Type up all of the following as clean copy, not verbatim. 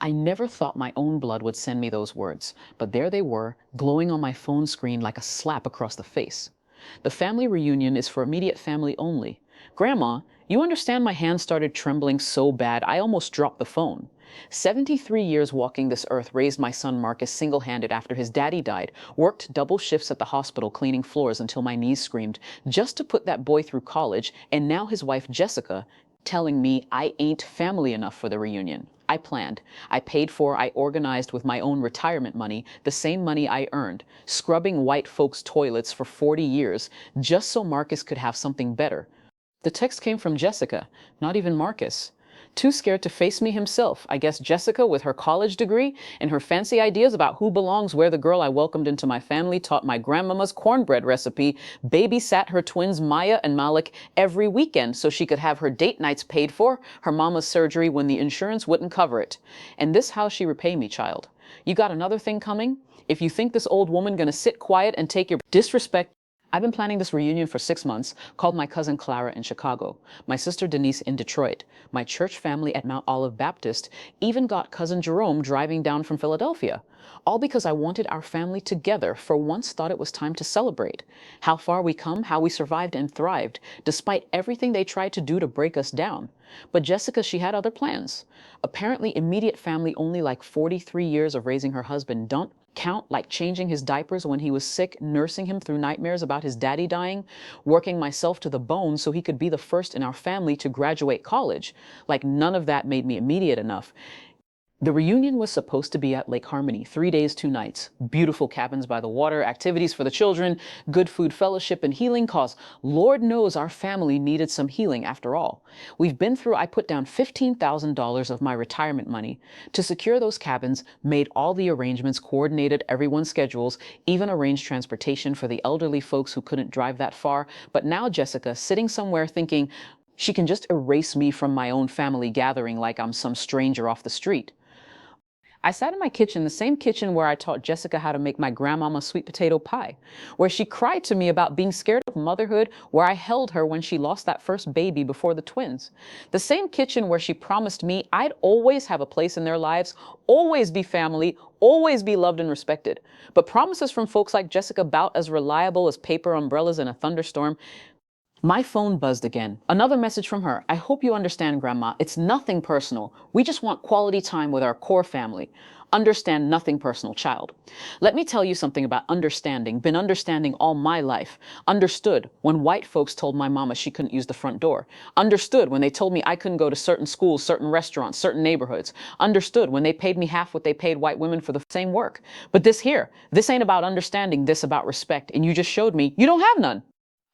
I never thought my own blood would send me those words, but there they were, glowing on my phone screen like a slap across the face. The family reunion is for immediate family only. Grandma, you understand my hand started trembling so bad I almost dropped the phone. 73 years walking this earth raised my son Marcus single-handed after his daddy died, worked double shifts at the hospital cleaning floors until my knees screamed, just to put that boy through college, and now his wife Jessica telling me I ain't family enough for the reunion. I planned. I paid for, I organized with my own retirement money, the same money I earned, scrubbing white folks' toilets for 40 years, just so Marcus could have something better. The text came from Jessica, not even Marcus. Too scared to face me himself, I guess Jessica, with her college degree and her fancy ideas about who belongs where, the girl I welcomed into my family taught my grandmama's cornbread recipe, babysat her twins Maya and Malik every weekend so she could have her date nights paid for, her mama's surgery when the insurance wouldn't cover it. And this how she repay me, child. You got another thing coming? If you think this old woman gonna sit quiet and take your disrespect. I've been planning this reunion for 6 months, called my cousin Clara in Chicago, my sister Denise in Detroit, my church family at Mount Olive Baptist, even got cousin Jerome driving down from Philadelphia. All because I wanted our family together, for once thought it was time to celebrate. How far we come, how we survived and thrived, despite everything they tried to do to break us down. But Jessica, she had other plans. Apparently immediate family only like 43 years of raising her husband don't count, like changing his diapers when he was sick, nursing him through nightmares about his daddy dying, working myself to the bone so he could be the first in our family to graduate college. Like none of that made me immediate enough. The reunion was supposed to be at Lake Harmony, 3 days, 2 nights. Beautiful cabins by the water, activities for the children, good food, fellowship, and healing cause. Lord knows our family needed some healing after all. I put down $15,000 of my retirement money to secure those cabins, made all the arrangements, coordinated everyone's schedules, even arranged transportation for the elderly folks who couldn't drive that far. But now Jessica, sitting somewhere thinking she can just erase me from my own family gathering like I'm some stranger off the street. I sat in my kitchen, the same kitchen where I taught Jessica how to make my grandmama sweet potato pie, where she cried to me about being scared of motherhood, where I held her when she lost that first baby before the twins. The same kitchen where she promised me I'd always have a place in their lives, always be family, always be loved and respected. But promises from folks like Jessica about as reliable as paper umbrellas in a thunderstorm. My phone buzzed again. Another message from her. I hope you understand, Grandma. It's nothing personal. We just want quality time with our core family. Understand, nothing personal, child. Let me tell you something about understanding. Been understanding all my life. Understood when white folks told my mama she couldn't use the front door. Understood when they told me I couldn't go to certain schools, certain restaurants, certain neighborhoods. Understood when they paid me half what they paid white women for the same work. But this ain't about understanding, this about respect. And you just showed me you don't have none.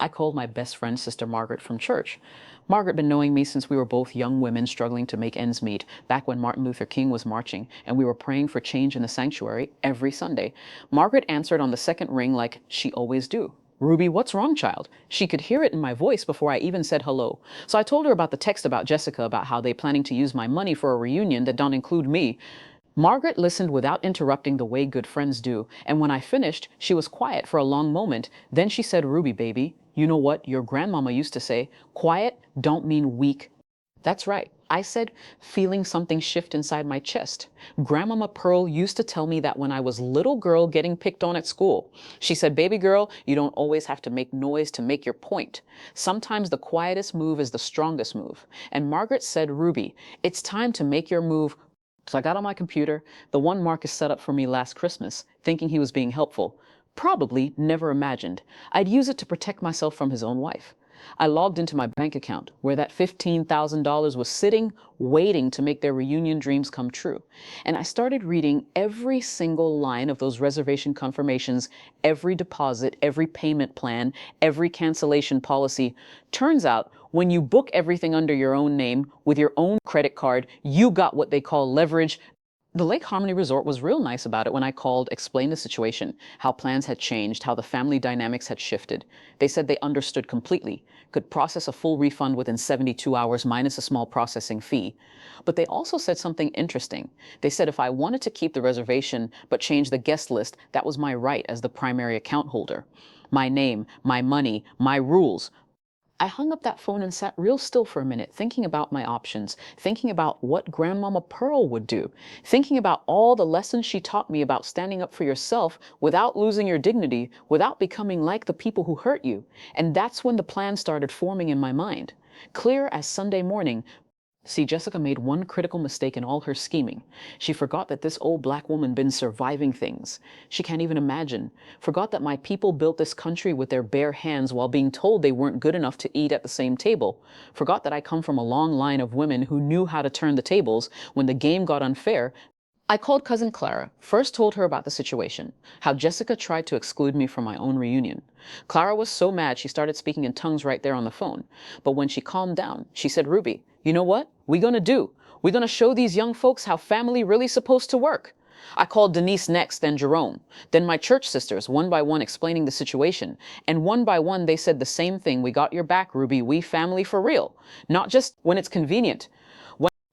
I called my best friend, Sister Margaret, from church. Margaret been knowing me since we were both young women struggling to make ends meet, back when Martin Luther King was marching, and we were praying for change in the sanctuary every Sunday. Margaret answered on the second ring like she always do. Ruby, what's wrong, child? She could hear it in my voice before I even said hello. So I told her about the text about Jessica, about how they planning to use my money for a reunion that don't include me. Margaret listened without interrupting the way good friends do, and when I finished, she was quiet for a long moment. Then she said, Ruby, baby, you know what your grandmama used to say, quiet don't mean weak. That's right. I said, feeling something shift inside my chest. Grandmama Pearl used to tell me that when I was little girl getting picked on at school. She said, baby girl, you don't always have to make noise to make your point. Sometimes the quietest move is the strongest move. And Margaret said, Ruby, it's time to make your move. So I got on my computer, the one Marcus set up for me last Christmas, thinking he was being helpful. Probably never imagined I'd use it to protect myself from his own wife. I logged into my bank account, where that $15,000 was sitting, waiting to make their reunion dreams come true. And I started reading every single line of those reservation confirmations, every deposit, every payment plan, every cancellation policy. Turns out, when you book everything under your own name, with your own credit card, you got what they call leverage. The Lake Harmony Resort was real nice about it when I called, explained the situation, how plans had changed, how the family dynamics had shifted. They said they understood completely, could process a full refund within 72 hours minus a small processing fee. But they also said something interesting. They said if I wanted to keep the reservation but change the guest list, that was my right as the primary account holder. My name, my money, my rules. I hung up that phone and sat real still for a minute, thinking about my options, thinking about what Grandmama Pearl would do, thinking about all the lessons she taught me about standing up for yourself without losing your dignity, without becoming like the people who hurt you. And that's when the plan started forming in my mind. Clear as Sunday morning. See, Jessica made one critical mistake in all her scheming. She forgot that this old black woman been surviving things she can't even imagine. Forgot that my people built this country with their bare hands while being told they weren't good enough to eat at the same table. Forgot that I come from a long line of women who knew how to turn the tables when the game got unfair. I called cousin Clara, first told her about the situation, how Jessica tried to exclude me from my own reunion. Clara was so mad she started speaking in tongues right there on the phone. But when she calmed down, she said, Ruby, you know what? We're gonna do? We're gonna show these young folks how family really supposed to work. I called Denise next, then Jerome, then my church sisters, one by one explaining the situation. And one by one they said the same thing, we got your back, Ruby, we family for real. Not just when it's convenient.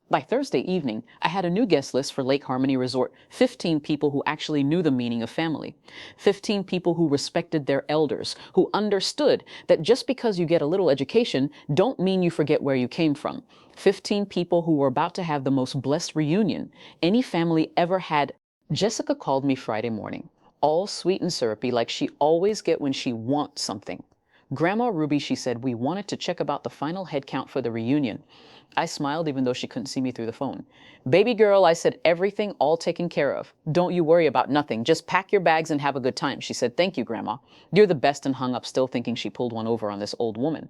By Thursday evening, I had a new guest list for Lake Harmony Resort, 15 people who actually knew the meaning of family. 15 people who respected their elders, who understood that just because you get a little education, don't mean you forget where you came from. 15 people who were about to have the most blessed reunion any family ever had. Jessica called me Friday morning, all sweet and syrupy like she always get when she wants something. Grandma Ruby, she said, we wanted to check about the final head count for the reunion. I smiled even though she couldn't see me through the phone. Baby girl, I said, everything all taken care of. Don't you worry about nothing. Just pack your bags and have a good time. She said, thank you, Grandma. You're the best, and hung up, still thinking she pulled one over on this old woman.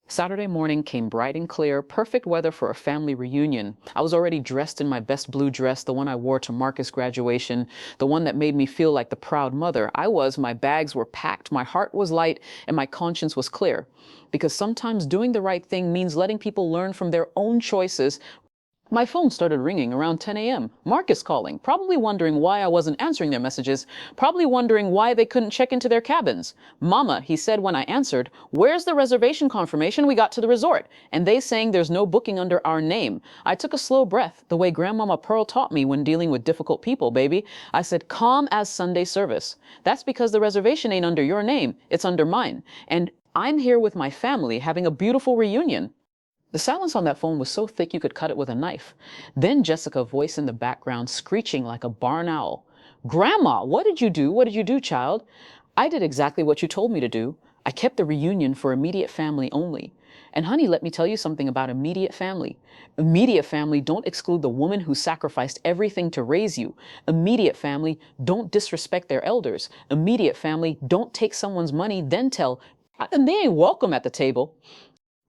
Saturday morning came bright and clear, perfect weather for a family reunion. I was already dressed in my best blue dress, the one I wore to Marcus' graduation, the one that made me feel like the proud mother. My bags were packed, my heart was light, and my conscience was clear. Because sometimes doing the right thing means letting people learn from their own choices. My phone started ringing around 10 a.m. Marcus calling, probably wondering why I wasn't answering their messages, probably wondering why they couldn't check into their cabins. Mama, he said when I answered, where's the reservation confirmation we got to the resort? And they saying there's no booking under our name. I took a slow breath, the way Grandmama Pearl taught me when dealing with difficult people, baby. I said, calm as Sunday service. That's because the reservation ain't under your name, it's under mine. And I'm here with my family having a beautiful reunion. The silence on that phone was so thick you could cut it with a knife. Then Jessica's voice in the background, screeching like a barn owl. Grandma, what did you do? What did you do, child? I did exactly what you told me to do. I kept the reunion for immediate family only. And honey, let me tell you something about immediate family. Immediate family don't exclude the woman who sacrificed everything to raise you. Immediate family don't disrespect their elders. Immediate family don't take someone's money, then tell, and they ain't welcome at the table.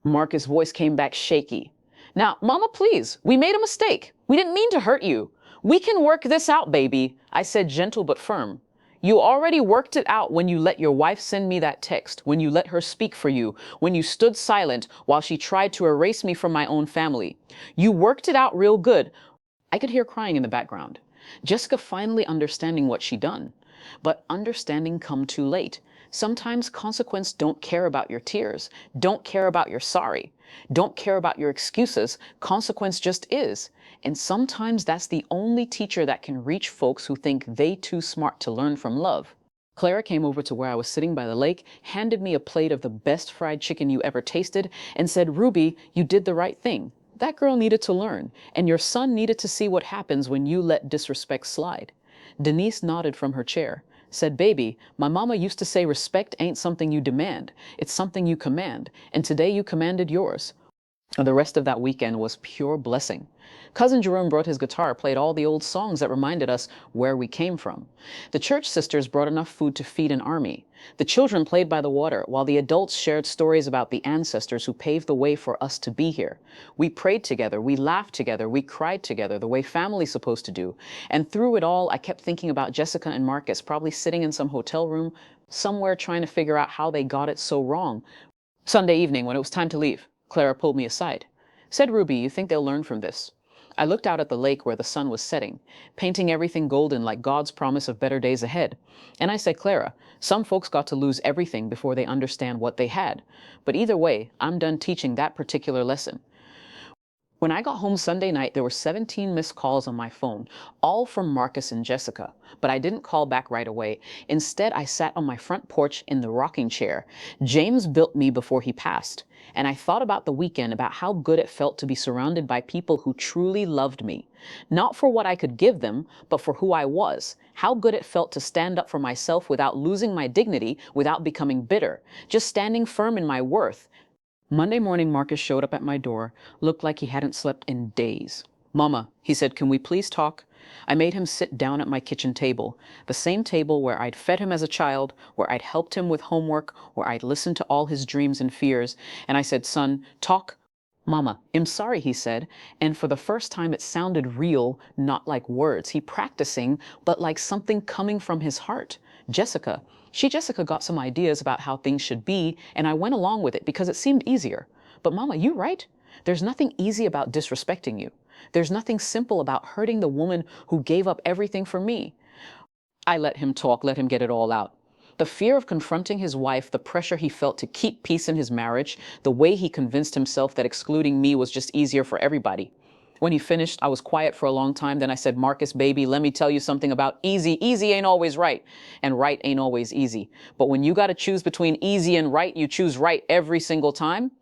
Marcus' voice came back shaky. Now, Mama, please, we made a mistake. We didn't mean to hurt you. We can work this out, baby, I said, gentle but firm. You already worked it out when you let your wife send me that text, when you let her speak for you, when you stood silent while she tried to erase me from my own family. You worked it out real good. I could hear crying in the background. Jessica finally understanding what she'd done. But understanding come too late. Sometimes consequence don't care about your tears, don't care about your sorry, don't care about your excuses. Consequence just is. And sometimes that's the only teacher that can reach folks who think they too smart to learn from love. Clara came over to where I was sitting by the lake, handed me a plate of the best fried chicken you ever tasted, and said, Ruby, you did the right thing. That girl needed to learn, and your son needed to see what happens when you let disrespect slide. Denise nodded from her chair, said, baby, my mama used to say respect ain't something you demand, it's something you command, and today you commanded yours. The rest of that weekend was pure blessing. Cousin Jerome brought his guitar, played all the old songs that reminded us where we came from. The church sisters brought enough food to feed an army. The children played by the water, while the adults shared stories about the ancestors who paved the way for us to be here. We prayed together, we laughed together, we cried together, the way family's supposed to do. And through it all, I kept thinking about Jessica and Marcus, probably sitting in some hotel room, somewhere trying to figure out how they got it so wrong. Sunday evening, when it was time to leave, Clara pulled me aside. Said, Ruby, you think they'll learn from this? I looked out at the lake where the sun was setting, painting everything golden like God's promise of better days ahead. And I said, Clara, some folks got to lose everything before they understand what they had. But either way, I'm done teaching that particular lesson. When I got home Sunday night, there were 17 missed calls on my phone, all from Marcus and Jessica. But I didn't call back right away. Instead, I sat on my front porch in the rocking chair. James built me before he passed. And I thought about the weekend, about how good it felt to be surrounded by people who truly loved me. Not for what I could give them, but for who I was. How good it felt to stand up for myself without losing my dignity, without becoming bitter. Just standing firm in my worth. Monday morning, Marcus showed up at my door, looked like he hadn't slept in days. "Mama," he said, "can we please talk?" I made him sit down at my kitchen table, the same table where I'd fed him as a child, where I'd helped him with homework, where I'd listened to all his dreams and fears, and I said, "Son, talk." "Mama, I'm sorry," he said, and for the first time it sounded real, not like words. He practicing, but like something coming from his heart. Jessica got some ideas about how things should be, and I went along with it because it seemed easier. "But Mama, you right. There's nothing easy about disrespecting you. There's nothing simple about hurting the woman who gave up everything for me." I let him talk, let him get it all out. The fear of confronting his wife, the pressure he felt to keep peace in his marriage, the way he convinced himself that excluding me was just easier for everybody. When he finished, I was quiet for a long time. Then I said, "Marcus, baby, let me tell you something about easy. Easy ain't always right, and right ain't always easy. But when you got to choose between easy and right, you choose right every single time."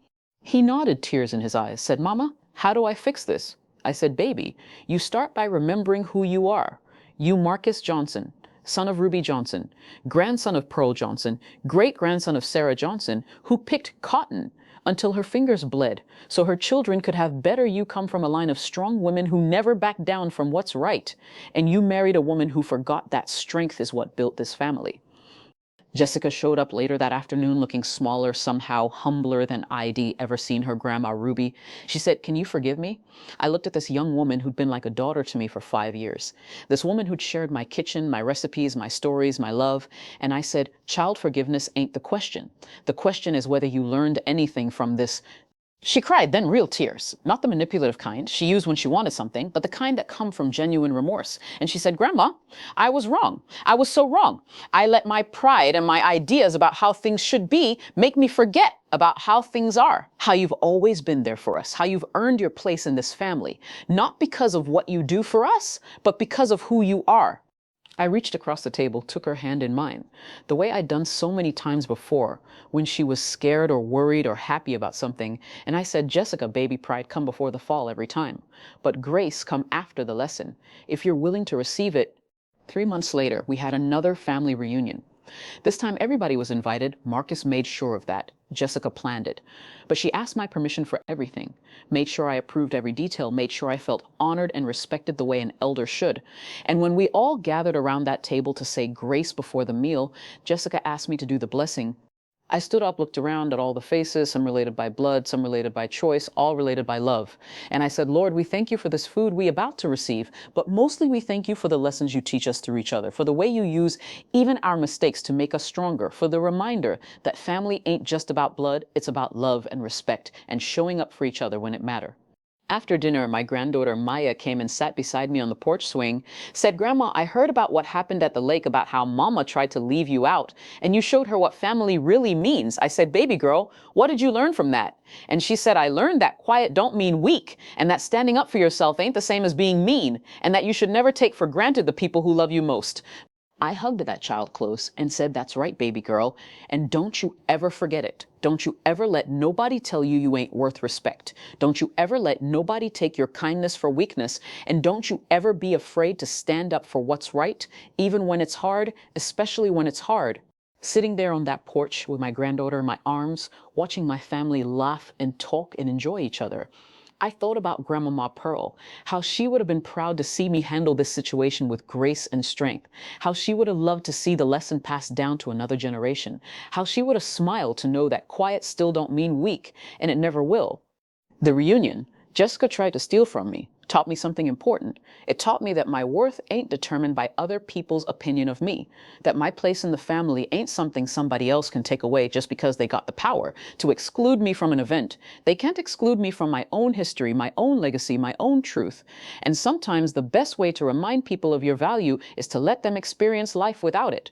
He nodded, tears in his eyes, said, "Mama, how do I fix this?" I said, "Baby, you start by remembering who you are. You, Marcus Johnson, son of Ruby Johnson, grandson of Pearl Johnson, great-grandson of Sarah Johnson, who picked cotton until her fingers bled, so her children could have better. You come from a line of strong women who never backed down from what's right, and you married a woman who forgot that strength is what built this family." Jessica showed up later that afternoon looking smaller, somehow humbler than I'd ever seen her grandma Ruby. She said, "Can you forgive me?" I looked at this young woman who'd been like a daughter to me for 5 years. This woman who'd shared my kitchen, my recipes, my stories, my love. And I said, "Child forgiveness ain't the question. The question is whether you learned anything from this." She cried, then real tears, not the manipulative kind she used when she wanted something, but the kind that come from genuine remorse. And she said, "Grandma, I was wrong. I was so wrong. I let my pride and my ideas about how things should be make me forget about how things are, how you've always been there for us, how you've earned your place in this family, not because of what you do for us, but because of who you are." I reached across the table, took her hand in mine, the way I'd done so many times before, when she was scared or worried or happy about something, and I said, "Jessica, baby pride come before the fall every time, but grace come after the lesson, if you're willing to receive it." 3 months later, we had another family reunion. This time everybody was invited. Marcus made sure of that. Jessica planned it. But she asked my permission for everything, made sure I approved every detail, made sure I felt honored and respected the way an elder should. And when we all gathered around that table to say grace before the meal, Jessica asked me to do the blessing. I stood up, looked around at all the faces, some related by blood, some related by choice, all related by love. And I said, "Lord, we thank you for this food we about to receive, but mostly we thank you for the lessons you teach us through each other, for the way you use even our mistakes to make us stronger, for the reminder that family ain't just about blood, it's about love and respect and showing up for each other when it matters." After dinner, my granddaughter Maya came and sat beside me on the porch swing, said, "Grandma, I heard about what happened at the lake, about how Mama tried to leave you out, and you showed her what family really means." I said, "Baby girl, what did you learn from that?" And she said, "I learned that quiet don't mean weak, and that standing up for yourself ain't the same as being mean, and that you should never take for granted the people who love you most." I hugged that child close and said, "That's right, baby girl. And don't you ever forget it. Don't you ever let nobody tell you you ain't worth respect. Don't you ever let nobody take your kindness for weakness. And don't you ever be afraid to stand up for what's right, even when it's hard, especially when it's hard." Sitting there on that porch with my granddaughter in my arms, watching my family laugh and talk and enjoy each other, I thought about Grandmama Pearl, how she would have been proud to see me handle this situation with grace and strength, how she would have loved to see the lesson passed down to another generation, how she would have smiled to know that quiet still don't mean weak, and it never will. The reunion, Jessica tried to steal from me, taught me something important. It taught me that my worth ain't determined by other people's opinion of me, that my place in the family ain't something somebody else can take away just because they got the power to exclude me from an event. They can't exclude me from my own history, my own legacy, my own truth. And sometimes the best way to remind people of your value is to let them experience life without it.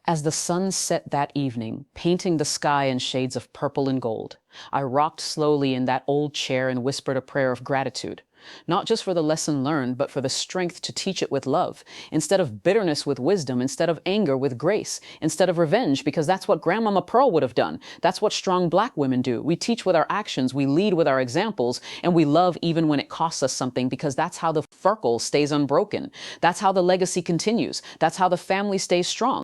As the sun set that evening, painting the sky in shades of purple and gold, I rocked slowly in that old chair and whispered a prayer of gratitude, not just for the lesson learned, but for the strength to teach it with love, instead of bitterness with wisdom, instead of anger with grace, instead of revenge, because that's what Grandmama Pearl would have done. That's what strong Black women do. We teach with our actions, we lead with our examples, and we love even when it costs us something, because that's how the circle stays unbroken. That's how the legacy continues. That's how the family stays strong.